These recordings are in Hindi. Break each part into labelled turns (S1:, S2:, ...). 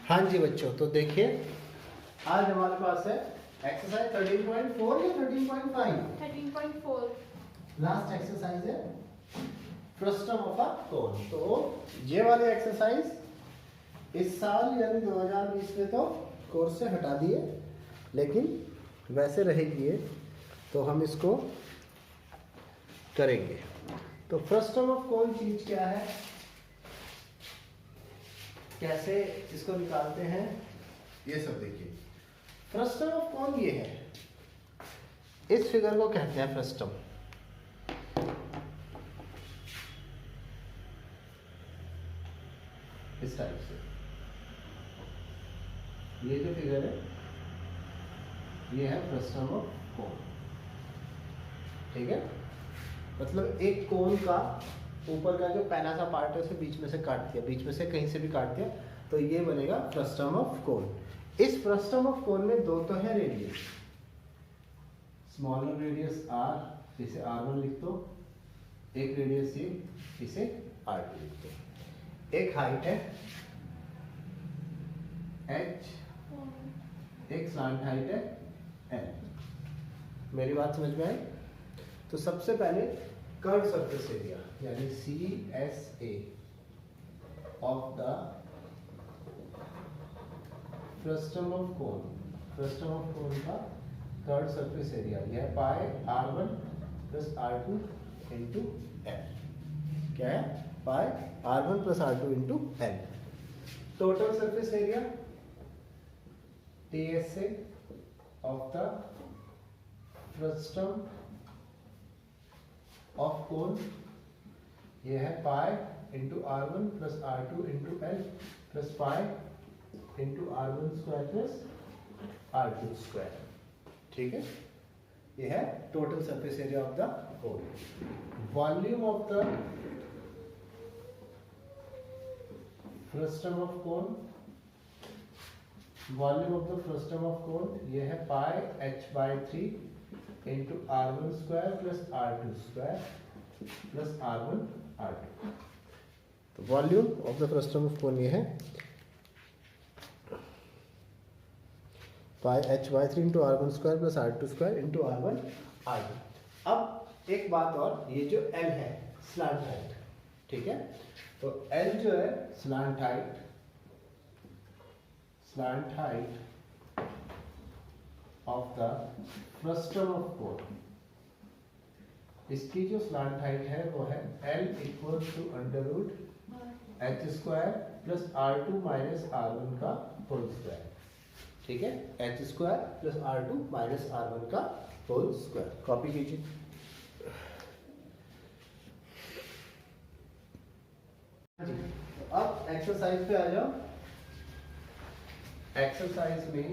S1: हाँ जी बच्चों, तो देखिए आज हमारे पास है एक्सरसाइज 13.4 या 13.5।
S2: 13.4।
S1: लास्ट एक्सरसाइज है फ्रस्टम ऑफ अ कोन। तो ये वाली एक्सरसाइज इस साल यानी 2020 में तो कोर्स से हटा दिए, लेकिन वैसे रहेगी ये, तो हम इसको करेंगे। तो फ्रस्टम ऑफ कोन चीज क्या है, कैसे इसको निकालते हैं, ये सब देखिए। फ्रस्टम ऑफ कोन ये है, इस फिगर को कहते हैं फ्रस्टम। इस टाइप से ये जो फिगर है ये है फ्रस्टम ऑफ कोन। ठीक है, मतलब एक कोन का ऊपर का जो पैना सा पार्ट है उसे बीच में से काट दिया, बीच में से कहीं से भी काट दिया, तो ये बनेगा फ्रस्टम ऑफ कोन। इस फ्रस्टम ऑफ कोन में दो तो है रेडियस, स्मॉलर रेडियस r, इसे r1 लिख दो, एक रेडियस ये, इसे r2 लिख दो। एक हाइट है h, एक स्लांट हाइट है n। मेरी बात समझ में आई? तो सबसे पहले कर्व सरफेस एरिया यानी CSA of the frustum of cone, frustum of कोन का कर्व सरफेस एरिया यह है pi r1 plus r2 into n। क्या है? Pi r1 plus r2 into n। Total surface area TSA of the frustum of कोन ये है pi into r1 plus r2 into n plus pi into r1 square plus r2 square. ठीक है, ये है total surface area of the cone. Volume of the frustum of cone, volume of the frustum of कोन ये है पाई h/3 into r1 square plus r2 square plus r1 r2। तो volume of the frustum of कोन ये है पाई h/3 into r1 square plus r2 square into r1 r2। अब एक बात और, ये जो L है स्लांट हाइट, ठीक है, तो L जो है slant height, slant height of the frustum of cone, इसकी जो स्लांट हाइट है वो है L equal to under root h square plus r2 minus r1 का होल स्क्वायर। ठीक है, h square plus r2 minus r1 का होल स्क्वायर। कॉपी कीजिए। तो अब एक्सरसाइज पे आ जाओ। एक्सरसाइज में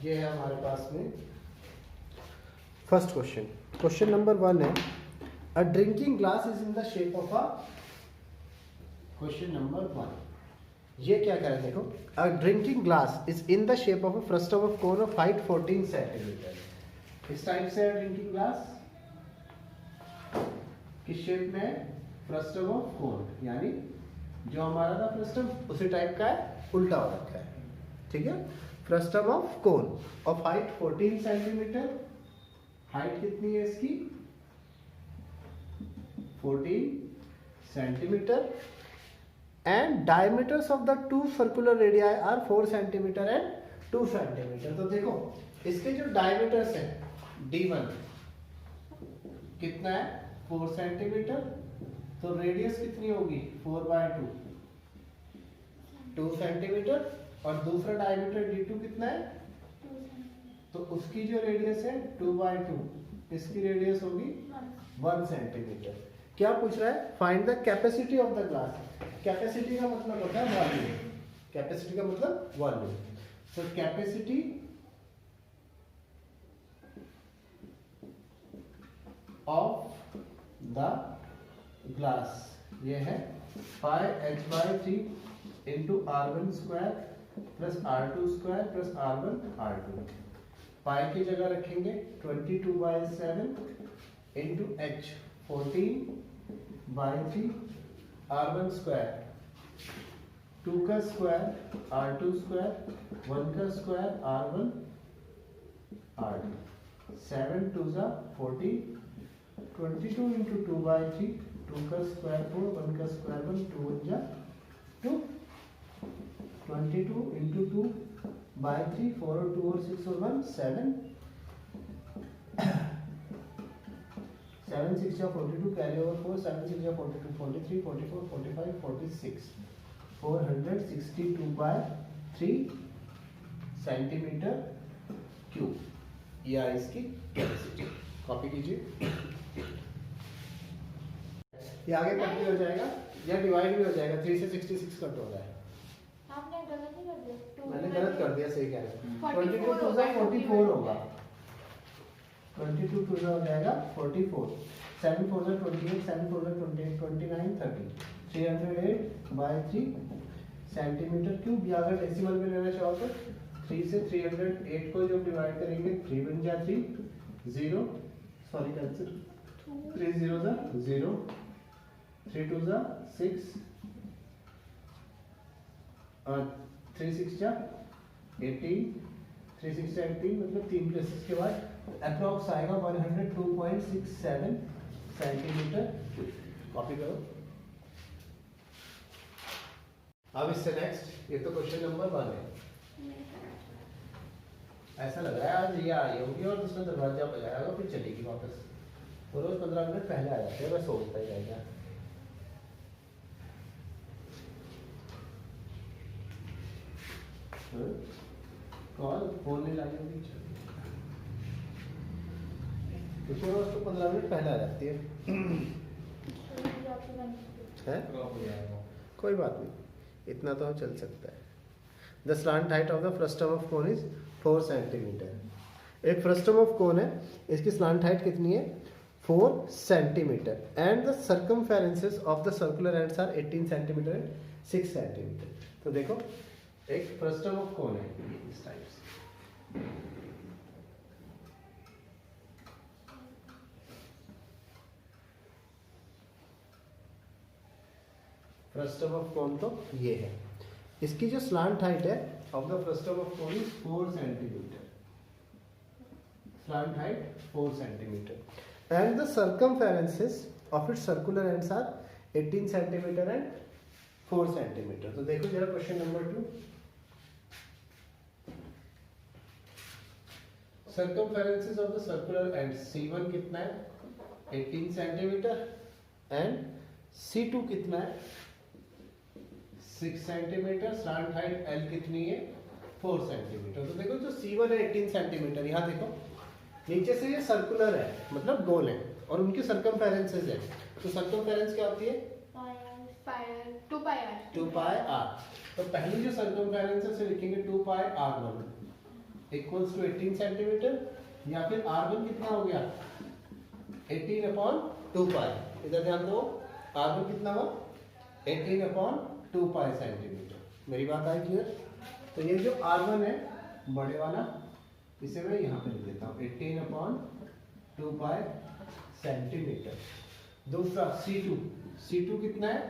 S1: ये है हमारे पास में फर्स्ट क्वेश्चन, क्वेश्चन नंबर 1 है a drinking glass is in the shape of a, question number 1 ये क्या कह रहा है, देखो, a drinking glass is in the shape of a frustum of cone of height 14 centimetre. इस टाइप से है ड्रिंकिंग ग्लास, किस शेप में है? फ्रस्टम ऑफ कोन, यानी जो हमारा था फ्रस्टम उसी टाइप का है, उल्टा हो रखा है। ठीक है, frustum of cone of height 14 centimetre, height कितनी है इसकी? 14 centimetre, and diameters of the two circular radii are 4 centimetre and 2 centimetre. तो देखो इसके जो डायमीटर्स है D1 कितना है? 4 सेंटीमीटर, तो रेडियस कितनी होगी? 4/2, 2 सेंटीमीटर, और दूसरा डायमीटर D2 कितना है? तो उसकी जो रेडियस है 2/2, इसकी रेडियस होगी 1 सेंटीमीटर। क्या पूछ रहा है? Find the capacity of the glass. Capacity का मतलब होता है वॉल्यूम, कैपेसिटी का मतलब वॉल्यूम। तो कैपेसिटी ऑफ द ग्लास ये है पाई h/3 into r1 square plus r2 square plus r1 r2। पाई की जगह रखेंगे 22/7 इंटू h 14/3 R1 स्क्वायर, 2 का स्क्वायर R2 स्क्वायर, 1 का स्क्वायर R1 R2, 7 2 जा 40, 22 into 2 by 3, 2 का स्क्वायर 4, 1 का स्क्वायर 1, 2 1 जा 2, 22 into 2 by 3, 4 और 2 और 6 और 1 7, 7 6 जा 42, कैरी ओवर 4, 7 6 जा 42, 43, 44, 45, 46, 462 by 3 सेंटीमीटर क्यूब। या इसकी कैपेसिटी कॉपी कीजिए। ये आगे कट भी हो जाएगा या डिवाइड भी हो जाएगा। 3 से 66 कट हो रहा है।
S2: आपने गलत नहीं कर दिया?
S1: मैंने गलत कर दिया, सही कह रहे हैं।
S2: 44
S1: 22 टू 44 होगा। 22 टू हो जाएगा 44, 7 4 जा 28, 7 4 जा 28, 29 30, 308 बाय 3 सेंटीमीटर क्यूब। या अगर डेसिमल में लेना चाहो तो 3 से 308 को जब डिवाइड करेंगे 3 बन जा 3, 0 सॉरी कैंसिल, 3 0 जा 0, 3 2 जा 6 और 3 6 जा 18, 3 6 जा 18, मतलब 3 प्लेसेस के बाद अप्रॉक्स आएगा 102.67 सेंटीमीटर क्यूब। कॉपी करो। अब इससे नेक्स्ट, ये तो क्वेश्चन नंबर 1 है। ऐसा लग रहा है आज ये आई होगी और उसने दरवाजा बजाया होगा फिर चलेगी वापस। वो रोज 15 मिनट पहले आ जाते हैं, मैं सोचता ही रह गया। कॉल फोन नहीं लाई होगी, क्योंकि रोज तो 15 मिनट पहले आ जाती है। कोई बात नहीं, इतना तो चल सकता है। The slant height of the frustum of cone is 4 centimetre. एक फ्रस्टम ऑफ कोन है, इसकी स्लांट हाइट कितनी है? 4 centimetre. And the circumferences of the circular ends are 18 centimetre and 6 centimetre. तो देखो एक फ्रस्टम ऑफ कोन है इस टाइप से। फ्रस्टम ऑफ कोन तो ये है। इसकी जो स्लांट हाइट है of the frustum of cone is 4 centimetre. Slant height 4 centimetre and the circumferences of its circular ends are 18 centimetre and 4 centimetre. तो देखो जरा question number 2। Circumferences of the circular end C1 कितना है? 18 सेंटीमीटर एंड C2 कितना है? 6 सेंटीमीटर। स्लांट हाइट L कितनी है? 4 सेंटीमीटर। तो देखो जो C1 है 18 सेंटीमीटर, यहाँ देखो नीचे से ये सर्कुलर है मतलब गोल है और उनके सर्कमफेरेंसेस है। तो सर्कमफेरेंस क्या होती है? 2 पाई r। तो पहली जो सर्कमफेरेंस है उसे लिखेंगे 2 पाई r1 इक्वल्स टू 18 सेंटीमीटर, या फिर r1 कितना हो गया? 18 अपॉन 2 पाई। इधर ध्यान दो, r1 कितना हुआ? 18 अपॉन 2 पाई सेंटीमीटर। मेरी बात आई क्लियर? तो ये जो r1 है बड़े वाला, इसे मैं यहाँ पे लिख देता हूँ 18 अपॉन 2 पाई सेंटीमीटर। दूसरा C2 कितना है?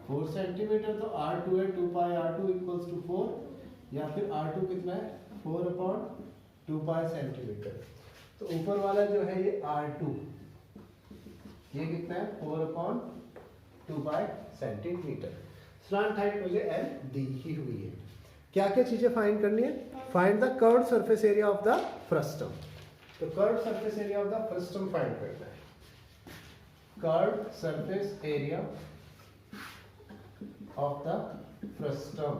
S1: 4 सेंटीमीटर। तो R2 है 2 पाई R2 इक्वल्स टू 4, या फिर R2 कितना है? 4 अपॉन 2 पाई सेंटीमीटर। तो ऊपर वाला जो है ये R2, ये कितना है? 4 upon 2 pi centimetre. Slant height मुझे L दी ही हुई है। क्या क्या चीजें फाइंड करनी है? Find the curved surface area of the frustum. तो curved surface area of the frustum find करना है। Curved surface area of the frustum.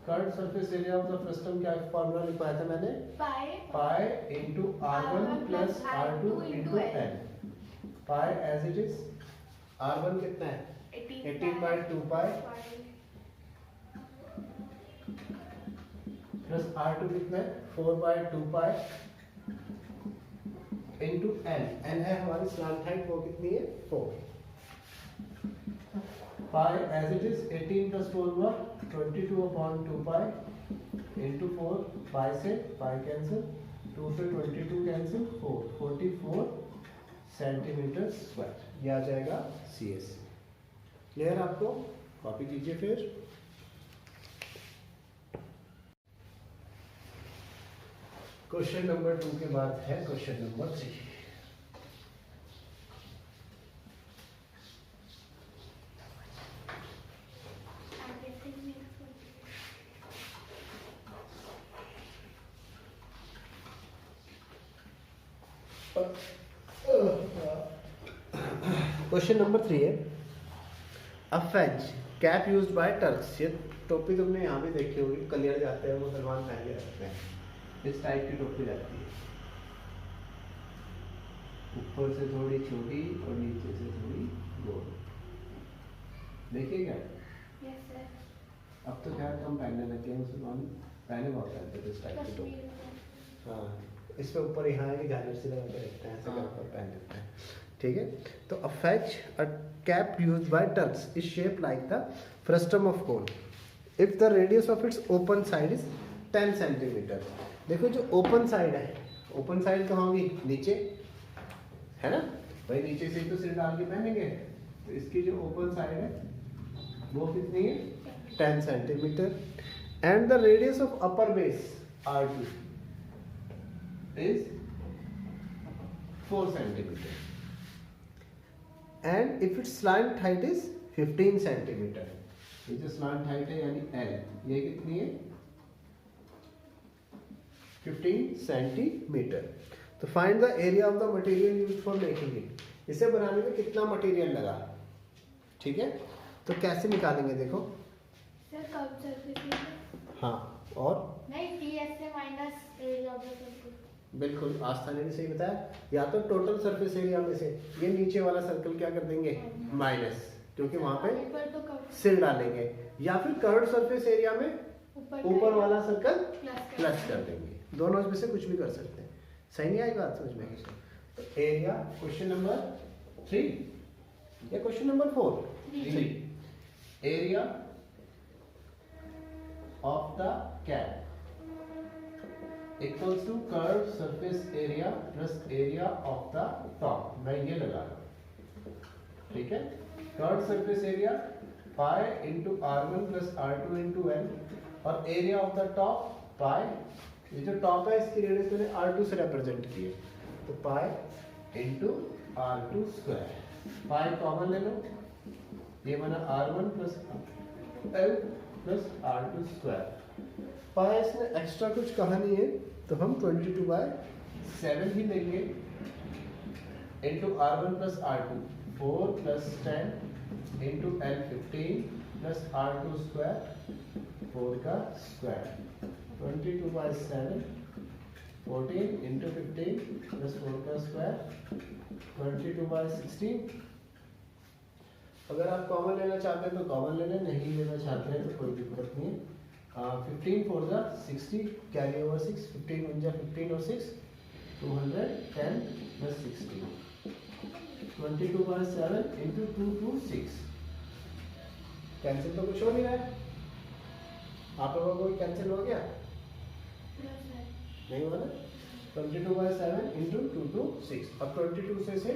S1: Curved surface area of the frustum क्या फॉर्मूला लिखवाया था मैंने? Pi into R1 plus R2 into L। Pi as it is, R1 कितना है? 18 बाई 2 पाई प्लस R2 कितना है? 4 by 2 pi into L। L है हमारी स्लांट हाइट, वो कितनी है? 4। पाई एज इट इज 18 प्लस 4 हुआ 22 अपॉन 2 पाई इंटू 4। पाई से पाई कैंसिल, 2 से 22 कैंसिल, 44 सेंटीमीटर स्क्वायर। ये आ जाएगा CS। क्लियर आपको? कॉपी कीजिए फिर। क्वेश्चन नंबर 2 के बाद है क्वेश्चन नंबर 3। क्वेश्चन नंबर 3 है a phase cap used by Turks. ये टोपी तुमने यहाँ भी देखी होगी, कलियर जाते हैं मुसलमान पहन के रखते हैं। इस टाइप की टोपी रहती है, ऊपर से थोड़ी छोटी और नीचे से थोड़ी गोल। देखिए क्या?
S2: Yes sir.
S1: अब तो खैर कम पहनने लगे हैं मुसलमान, पहले बहुत पहनते थे इस टाइप की टोपी। हाँ, इस पे ऊपर यहाँ है कि झालर से लगा के रखते हैं, ऐसे करके पहन लेते हैं। ठीक है, तो a fez a cap used by Turks is shape like the frustum of cone if the radius of its open side is 10 centimetre. देखो जो ओपन साइड है, ओपन साइड कहाँ होगी? नीचे, है ना भाई? नीचे से तो सिर डाल के पहनेंगे, तो इसकी जो ओपन साइड है वो कितनी है? 10 centimetre. And the radius of upper base R2 is 4 centimeter and if its slant height is 15 centimeter। ये जो slant height है यानी L, ये कितनी है? 15 सेंटीमीटर। तो find the area of the material used for making it. इसे बनाने में कितना मटेरियल लगा? ठीक है, तो कैसे निकालेंगे? देखो
S2: सर कर्व सरफेस।
S1: हाँ, और
S2: नहीं ds से minus area of the circle.
S1: बिल्कुल आस्था ने भी सही बताया। या तो टोटल सरफेस एरिया में से ये नीचे वाला सर्कल क्या कर देंगे? माइनस, क्योंकि वहां पे
S2: तो
S1: सिर डालेंगे। या फिर कर्व्ड सरफेस एरिया में ऊपर वाला सर्कल प्लस कर देंगे। दोनों में से कुछ भी कर सकते हैं। सही नहीं आई बात समझ में? तो एरिया क्वेश्चन नंबर 3 या question number 4? 3। Area of the cap equals to curve surface area plus area of the top. मैं ये लगा रहा हूं, ठीक है? Curve surface area pi into R1 plus R2 into L, और area of the top pi, ये जो टॉप है इसकी रेडियस मैंने R2 से रिप्रेजेंट की है, तो pi into R2 square. Pi common ले लो, ये बना R1 plus L plus R2 square. Pi इसमें एक्स्ट्रा कुछ कहा नहीं है, तो हम 22/7 ही लेंगे into R1 plus R2 4 plus 10 into L 15 plus R2 square 4 का स्क्वायर। 22/7 14 इंटू 15 प्लस 4 का स्क्वायर 22/16। अगर आप कॉमन लेना चाहते हैं तो कॉमन ले लें, नहीं लेना चाहते हैं तो कोई दिक्कत नहीं है। 15 4 जा 60, कैरी ओवर 6, 15 1 जा 15 और 6 210 प्लस 16 22/7 इंटू 226। कैंसिल तो कुछ हो नहीं रहा है, आप लोगों को कैंसिल हो गया? नहीं हुआ ना? 22/7 इंटू 226। अब 22 से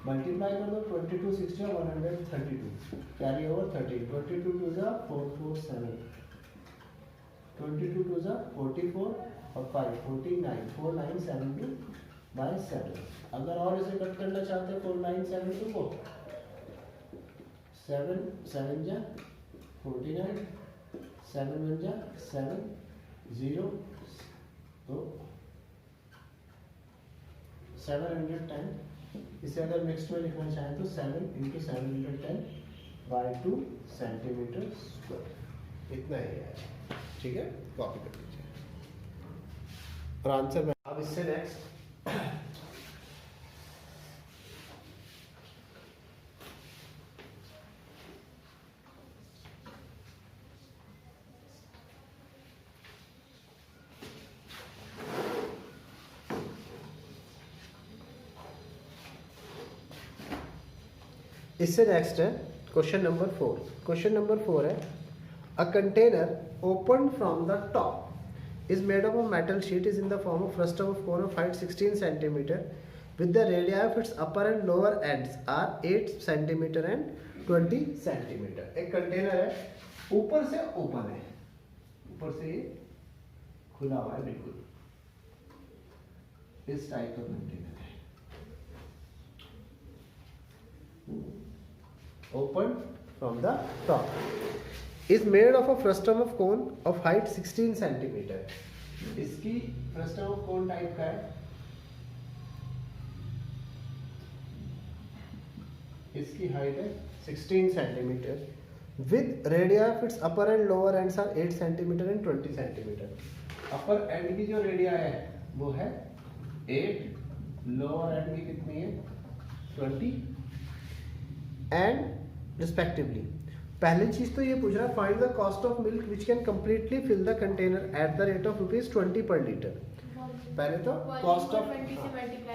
S1: मल्टीप्लाई कर दो, 22 6 जा 132, कैरी ओवर 13, 22 2 जा 447, 22 2 जा 44 और 5 49 4972/7। अगर और इसे कट करना चाहते हैं 4972 को, 7 7 जा 49, 7 1 जा 7 0, तो 710। इसे अगर मिक्स्ड में लिखना चाहें तो 7 इंटू 710/2 सेंटीमीटर स्क्वायर, इतना ही है। ठीक है, कॉपी कर लीजिए और आंसर में। अब इससे नेक्स्ट है क्वेश्चन नंबर 4। क्वेश्चन नंबर 4 है a container opened from the top is made of a metal sheet is in the form of frustum of cone of height 16 centimeter with the radii of its upper and lower ends are 8 centimeter and 20 centimetre. एक कंटेनर है, ऊपर से ओपन है, ऊपर से ये खुला हुआ है बिल्कुल, इस टाइप का कंटेनर है, open from the top, is made of a frustum of cone of height 16 centimetre. इसकी फ्रस्टम ऑफ कोन टाइप का है, इसकी हाइट है 16 centimetre with radii of its upper and lower ends are 8 centimetre and 20 centimetre. Upper end की जो रेडिया है वो है 8, लोअर एंड की कितनी है 20 एंड रिस्पेक्टिवली। पहली चीज तो ये पूछ रहा है find the cost of milk which can completely fill the container at the rate of ₹20 per litre. पहले तो कॉस्ट ऑफ,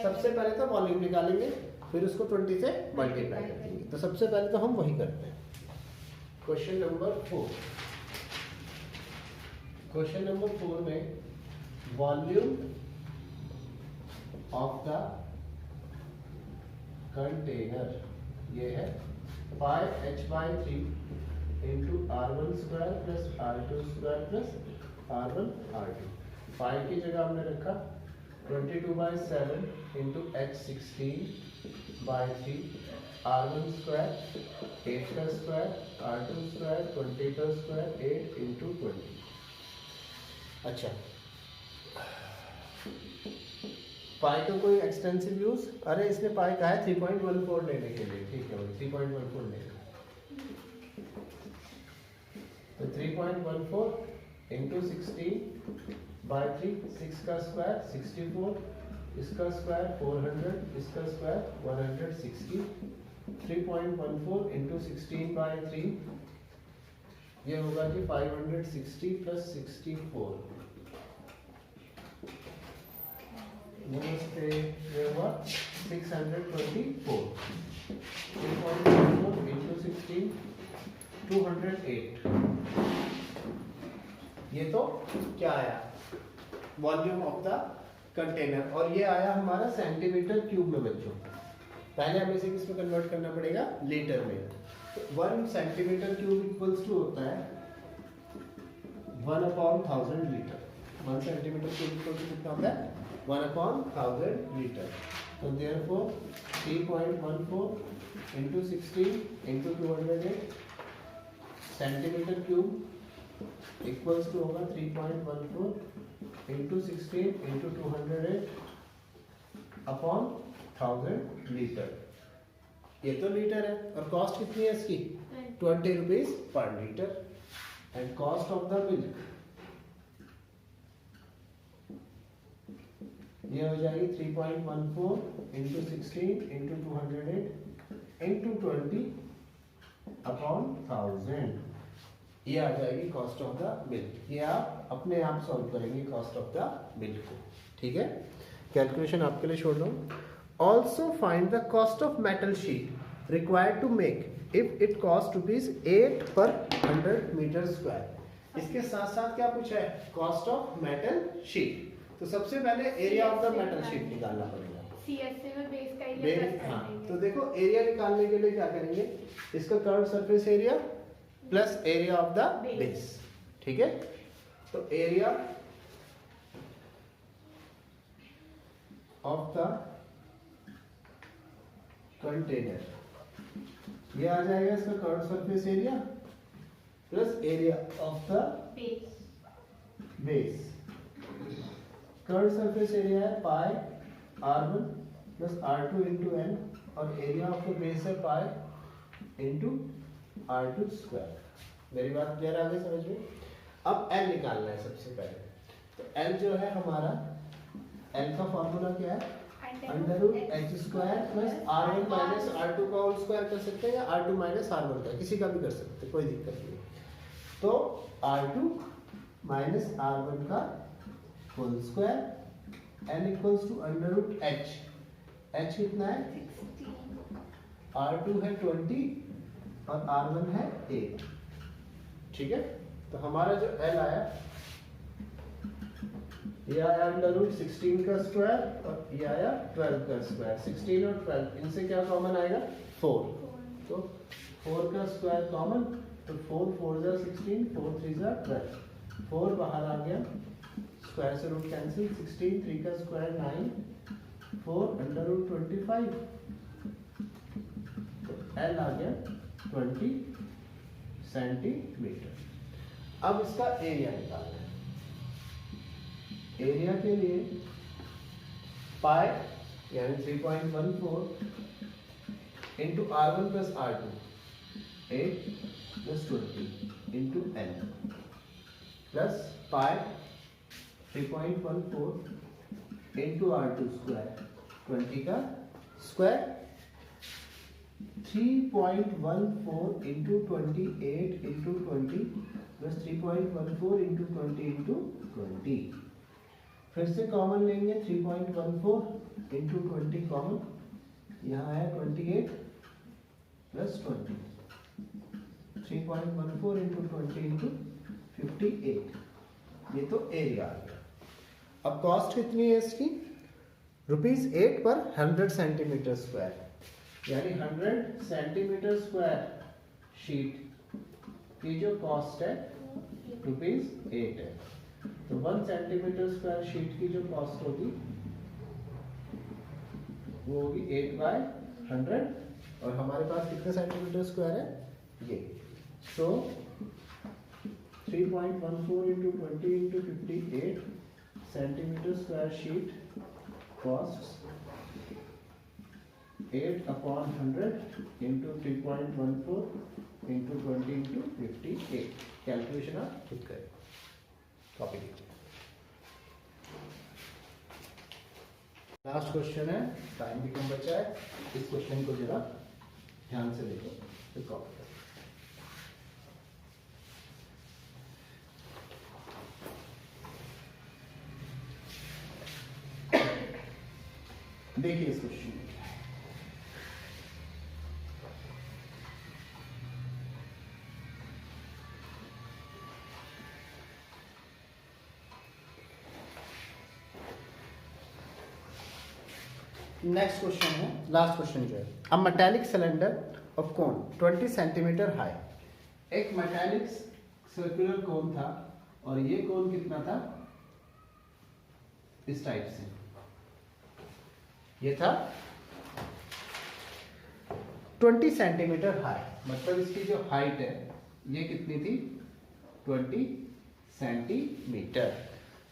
S1: सबसे पहले तो वॉल्यूम निकालेंगे, फिर उसको 20 से मल्टीप्लाई करेंगे। तो सबसे पहले तो हम वही करते हैं। क्वेश्चन नंबर 4, क्वेश्चन नंबर 4 में वॉल्यूम ऑफ द कंटेनर ये है पाई h/3 into R1 square plus R2 square plus R1 R2। पाई की जगह हमने रखा 22/7 इंटू h16/3 R1 स्क्वायर 8 का स्क्वायर R2 स्क्वायर 20 का स्क्वायर 8 इंटू 20। अच्छा, पाई का कोई एक्सटेंसिव यूज, अरे इसने पाई कहा है 3.14 लेने के लिए, ठीक है भाई 3.14 लेगा, तो 3.14 इंटू 16/3, 6 का स्क्वायर 64, इसका स्क्वायर 400, इसका स्क्वायर 160, 3.14 इंटू 16/3 ये होगा कि 560 प्लस 64 नमस्ते, ये हुआ 624, 3.14 इंटू 16 208। ये तो क्या आया वॉल्यूम ऑफ द कंटेनर, और ये आया हमारा सेंटीमीटर क्यूब में बच्चों। पहले हमें इसे किस में कन्वर्ट करना पड़ेगा, लीटर में। तो 1 सेंटीमीटर क्यूब इक्वल्स टू होता है 1/1000 litre. 1 centimetre cube equal to कितना होता है 1/1000 लीटर। तो therefore 3.14 into 16 into 208 centimetre cube equals to होगा 3.14 इंटू 16 इंटू 208 अपॉन 1000 लीटर। ये तो लीटर है, और कॉस्ट कितनी है इसकी 20 rupees per litre. And cost of the milk ये हो जाएगी 3.14 इंटू 16 इंटू 208 इंटू 20 अपॉन 1000, ये आ जाएगी कॉस्ट ऑफ द मिल्क। ये आप अपने आप सॉल्व करेंगे कॉस्ट ऑफ द मिल्क को, ठीक है। कैलकुलेशन आपके लिए छोड़ रहा हूँ। Also find the cost of metal sheet required to make if it cost ₹8 per 100 metre square. इसके साथ साथ क्या पूछा है, कॉस्ट ऑफ मेटल शीट। तो सबसे पहले area of the metal sheet निकालना पड़ेगा।
S2: सीएसए में बेस का एरिया प्लस
S1: हाँ,
S2: कर
S1: तो देखो एरिया निकालने के लिए क्या करेंगे, इसका curve surface area plus area of the base, ठीक है। तो एरिया ऑफ द कंटेनर ये आ जाएगा इसका curve surface area plus area of the base. Curve surface area है pi R1 plus R2 into n, और एरिया ऑफ द बेस है पाई इंटू R2 स्क्वायर। मेरी बात क्लियर आ गई समझ में। अब L निकालना है सबसे पहले। तो L जो है हमारा, L का फॉर्मूला क्या है, √h square plus R1 minus R2 का होल स्क्वायर कर सकते हैं, या R2 माइनस R1 का, किसी का भी कर सकते हैं, कोई दिक्कत नहीं। तो R2 माइनस R1 का whole square n equals to √h। h कितना है 16, R2 है 20 और R1 है 8, ठीक है। तो हमारा जो L आया ये आया √16 का स्क्वायर और ये आया 12 का स्क्वायर। 16 और 12 इनसे क्या कॉमन आएगा 4, तो 4 का स्क्वायर कॉमन, तो 4 4 जा 16, 4 3 जा 12, 4 बाहर आ गया, स्क्वायर से रूट कैंसिल, 16 3 का स्क्वायर 9, 4 अंडर रूट 25, तो L आ गया 20 सेंटीमीटर। अब इसका एरिया निकालना है। एरिया के लिए पाई यानी 3.14 into R1 plus R2 8 plus 20 into N plus pi 3.14 into R2 square 20 का square 3.14 into 28 into 20 plus 3.14 into 20 into 20। फिर से कॉमन लेंगे 3.14 इंटू 20 कॉमन, यहाँ है 28 प्लस 20, 3.14 इंटू 20 इंटू 58, ये तो एरिया आ गया। अब कॉस्ट कितनी है इसकी? ₹8 पर 100 सेंटीमीटर स्क्वायर, यानी 100 सेंटीमीटर स्क्वायर शीट की जो कॉस्ट है ₹8 है। तो 1 सेंटीमीटर स्क्वायर शीट की जो कॉस्ट होगी वो होगी 8/100, और हमारे पास कितने सेंटीमीटर स्क्वायर है ये, सो 3.14 into 20 into 58 centimetre square sheet cost 8/100 into 3.14 into 20 into 58। Calculation आप खुद करें, कॉपी कीजिए। लास्ट क्वेश्चन है, टाइम भी कम बचा है, इस क्वेश्चन को जरा ध्यान से देखो, फिर कॉपी करें। देखिए इस क्वेश्चन में क्या है। नेक्स्ट क्वेश्चन है, लास्ट क्वेश्चन जो है, अ metallic cylinder of cone 20 centimetre high. एक मेटालिक सर्कुलर कोन था और ये कोन कितना था, इस टाइप से, ये था 20 सेंटीमीटर हाई, मतलब इसकी जो हाइट है ये कितनी थी, 20 centimetre,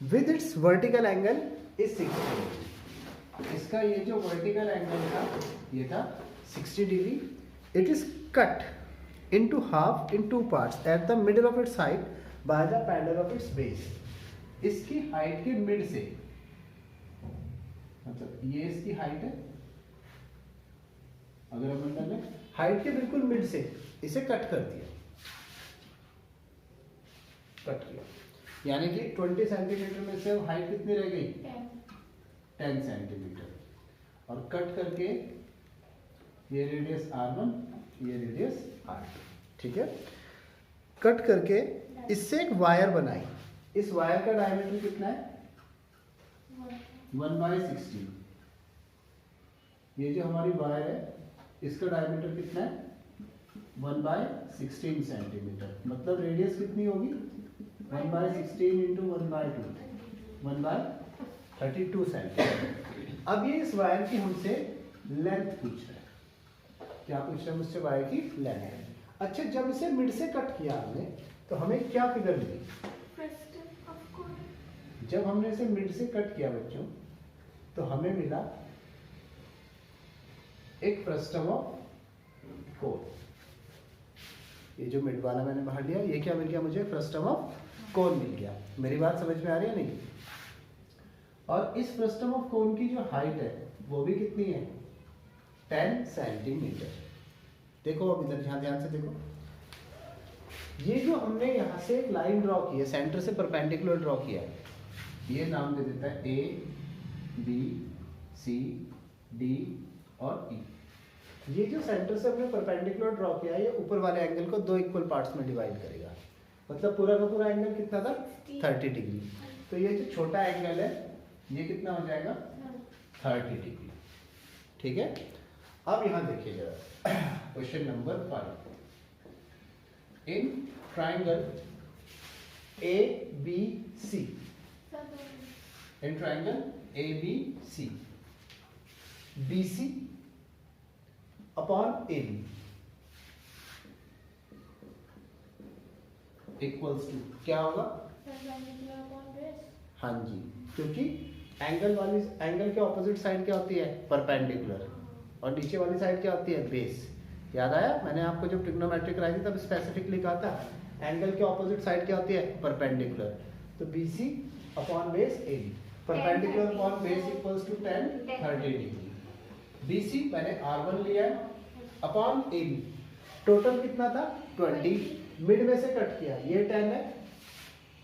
S1: with its vertical angle is 60 degree. इसका ये जो वर्टिकल एंगल था ये था 60 degree. It is cut into half in 2 parts at the middle of its height by the paddle of its base. इसकी हाइट के मिड से, मतलब ये इसकी हाइट है, अगर हम ने हाइट के बिल्कुल मिड से इसे कट कर दिया, कट किया, यानी कि 20 सेंटीमीटर में से हाइट कितनी रह गई, 10 सेंटीमीटर, और कट करके ये रेडियस R1, ये रेडियस R2, ठीक है। कट करके इससे एक वायर बनाई, इस वायर का डायमीटर कितना है, 1/16। ये जो हमारी वायर है इसका डायमीटर कितना है, 1/16 सेंटीमीटर, मतलब रेडियस कितनी होगी, 1/16 इंटू 1/2, 1/32 सेंटीमीटर। अब ये इस वायर की हमसे लेंथ पूछ रहा है, क्या पूछ रहा है मुझसे, वायर की लेंथ। अच्छा, जब इसे मिड से कट किया हमने तो हमें क्या फिगर मिली, जब हमने इसे मिड से कट किया बच्चों तो हमें मिला एक फ्रस्टम ऑफ कोन। ये जो मिड वाला मैंने बाहर लिया, ये क्या मिल गया मुझे, फ्रस्टम ऑफ कोन मिल गया। मेरी बात समझ में आ रही है नहीं? और इस फ्रस्टम ऑफ कोन की जो हाइट है वो भी कितनी है, 10 सेंटीमीटर। देखो अब इधर ध्यान से देखो, ये जो हमने यहाँ से एक लाइन ड्रॉ की है, सेंटर से परपेंडिकुलर ड्रॉ किया है, ये नाम दे देता है A, B, C, D और E। ये जो सेंटर से हमने परपेंडिकुलर ड्रॉ किया है, ये ऊपर वाले एंगल को 2 इक्वल पार्ट्स में डिवाइड करेगा, मतलब पूरा का पूरा एंगल कितना था, 30 डिग्री। तो ये जो छोटा एंगल है ये कितना हो जाएगा, 30 डिग्री, ठीक है। अब यहाँ देखिए जरा question number 5। In triangle ABC, in triangle ABC, BC upon AB equals to क्या होगा? हाँ जी, क्योंकि एंगल के ऑपोजिट साइड क्या होती है? परपेंडिकुलर, और नीचे वाली साइड क्या होती है? बेस। याद आया? मैंने आपको जब ट्रिग्नोमेट्री कराई थी तब स्पेसिफिकली कहा था एंगल के ऑपोजिट साइड क्या होती है? परपेंडिकुलर। तो BC upon base AB, perpendicular upon base equals to 10 30 degree. BC मैंने R1 लिया है अपॉन AB, टोटल कितना था? 20, मिड में से कट किया, ये 10 है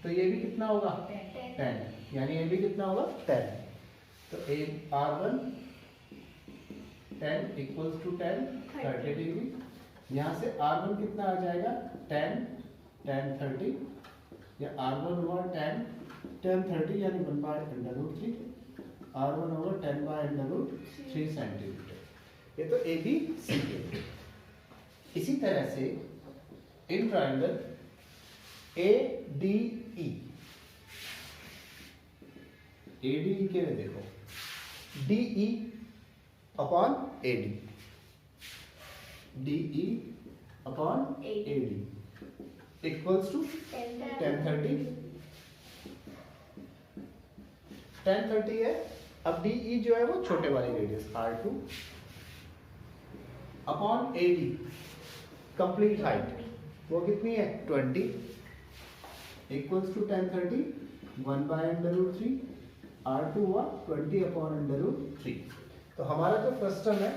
S1: तो ये भी कितना होगा? 10, यानी ये भी कितना होगा? 10। तो R1 10 इक्वल्स टू 10 30 डिग्री। यहाँ से R1 कितना आ जाएगा? 10 10 30, या R1 हुआ 10 10 30 यानी 1/√3, R1 होगा 10/√3 सेंटीमीटर। ये तो ABC है। इसी तरह से इन ट्राइंगल ADE के लिए देखो, DE upon AD, DE upon AD equals to 10 30 है। अब DE जो है वो छोटे वाली radius R2 upon AD complete height वो कितनी है? 20 इक्वल्स टू 10 30 1/√3, R2 हुआ 20 अपॉन √3। तो हमारा जो फर्स्ट टर्म है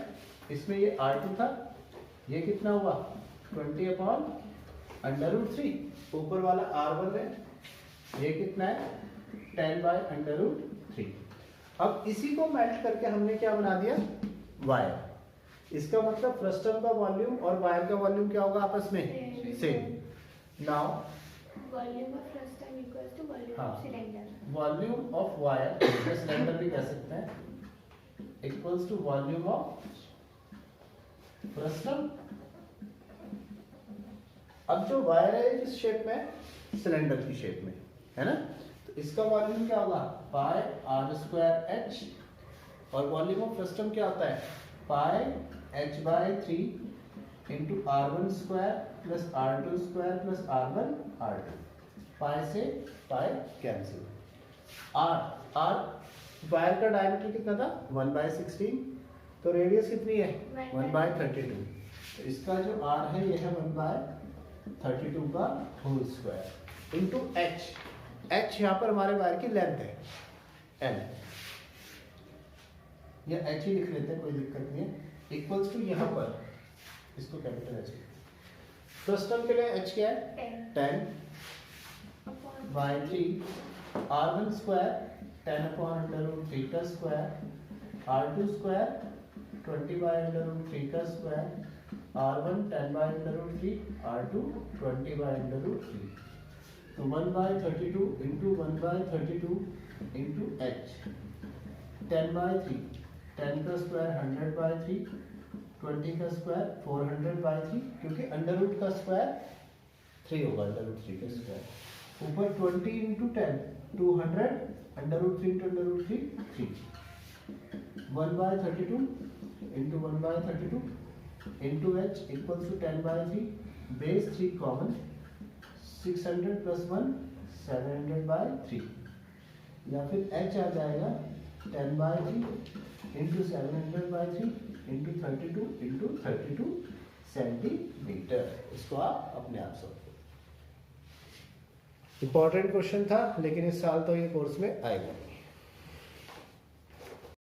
S1: इसमें ये R2 था, ये कितना हुआ? 20 अपॉन √3, ऊपर वाला R1 है, ये कितना है? 10/√3। अब इसी को मेल्ट करके हमने क्या बना दिया? वायर। इसका मतलब फर्स्ट टर्म का वॉल्यूम और वायर का वॉल्यूम क्या होगा आपस में? Same. Now
S2: volume of frustum equals to volume of cylinder.
S1: Volume of wire या सिलेंडर भी कह सकते हैं equals to volume of frustum. अब जो वायर है किस शेप में? सिलेंडर की शेप में है ना, तो इसका वॉल्यूम क्या होगा? पाई r²h, और वॉल्यूम ऑफ फ्रस्टम क्या होता है? पाई h/3 into r1² plus r2² plus r1 r2, पाई से पाई कैंसिल। r वायर का डायमीटर कितना था? 1/16, तो रेडियस कितनी है? 1/32। तो इसका जो r है ये है 1/32 का होल स्क्वायर इंटू h यहाँ पर हमारे वायर की लेंथ है l, या h ही लिख लेते हैं, कोई दिक्कत नहीं है, इक्वल्स टू यहाँ पर इसको कैपिटल H। फ्रस्टम के लिए h क्या है? 10/3 r1² 10 अपॉन √3 का स्क्वायर, r2² 20/√3 का स्क्वायर, r1 10/√3, r2 20/√3। तो 1/32 इंटू 1/32 इंटू h, 10/3, 10 का स्क्वायर 100/3, 20 का स्क्वायर 400/3, क्योंकि अंडर रूट का स्क्वायर 3 होगा, √3 का स्क्वायर, ऊपर 20 into 10 200, √3 into √3 3, 1/32 into 1/32 into h equals to 10/3, base 3 common, 600 plus 1 700/3, या फिर h आ जाएगा 10/3 इंटू 700/3 इंटू 32 सेंटीमीटर। इसको आप अपने आप सोचो। इंपॉर्टेंट क्वेश्चन था, लेकिन इस साल तो ये कोर्स में आएगा।